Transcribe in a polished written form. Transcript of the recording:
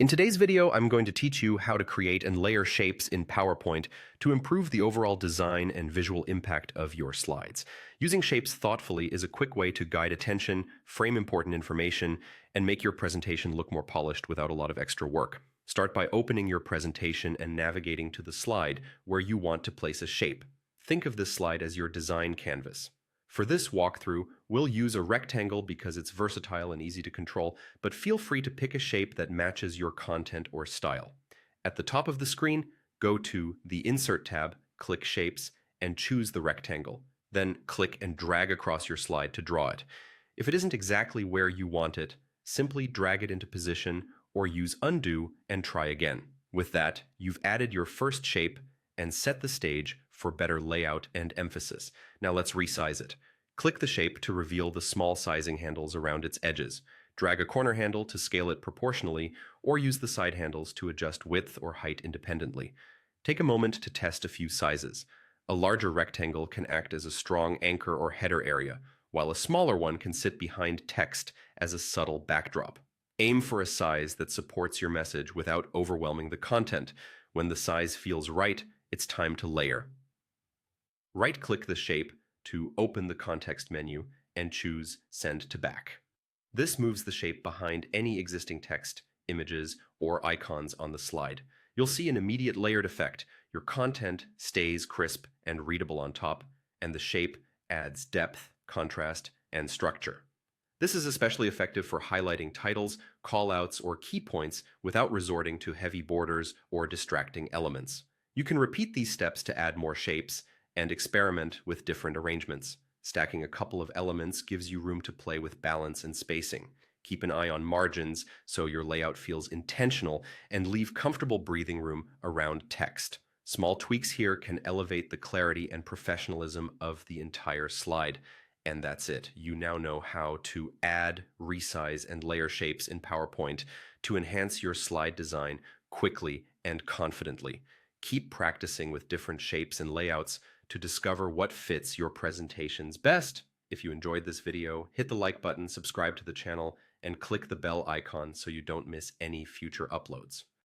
In today's video, I'm going to teach you how to create and layer shapes in PowerPoint to improve the overall design and visual impact of your slides. Using shapes thoughtfully is a quick way to guide attention, frame important information, and make your presentation look more polished without a lot of extra work. Start by opening your presentation and navigating to the slide where you want to place a shape. Think of this slide as your design canvas. For this walkthrough, we'll use a rectangle because it's versatile and easy to control, but feel free to pick a shape that matches your content or style. At the top of the screen, go to the Insert tab, click Shapes, and choose the rectangle. Then click and drag across your slide to draw it. If it isn't exactly where you want it, simply drag it into position or use Undo and try again. With that, you've added your first shape and set the stage for better layout and emphasis. Now let's resize it. Click the shape to reveal the small sizing handles around its edges. Drag a corner handle to scale it proportionally, or use the side handles to adjust width or height independently. Take a moment to test a few sizes. A larger rectangle can act as a strong anchor or header area, while a smaller one can sit behind text as a subtle backdrop. Aim for a size that supports your message without overwhelming the content. When the size feels right, it's time to layer. Right-click the shape to open the context menu and choose Send to Back. This moves the shape behind any existing text, images, or icons on the slide. You'll see an immediate layered effect. Your content stays crisp and readable on top, and the shape adds depth, contrast, and structure. This is especially effective for highlighting titles, callouts, or key points without resorting to heavy borders or distracting elements. You can repeat these steps to add more shapes and experiment with different arrangements. Stacking a couple of elements gives you room to play with balance and spacing. Keep an eye on margins so your layout feels intentional, and leave comfortable breathing room around text. Small tweaks here can elevate the clarity and professionalism of the entire slide. And that's it. You now know how to add, resize, and layer shapes in PowerPoint to enhance your slide design quickly and confidently. Keep practicing with different shapes and layouts to discover what fits your presentations best. If you enjoyed this video, hit the like button, subscribe to the channel, and click the bell icon so you don't miss any future uploads.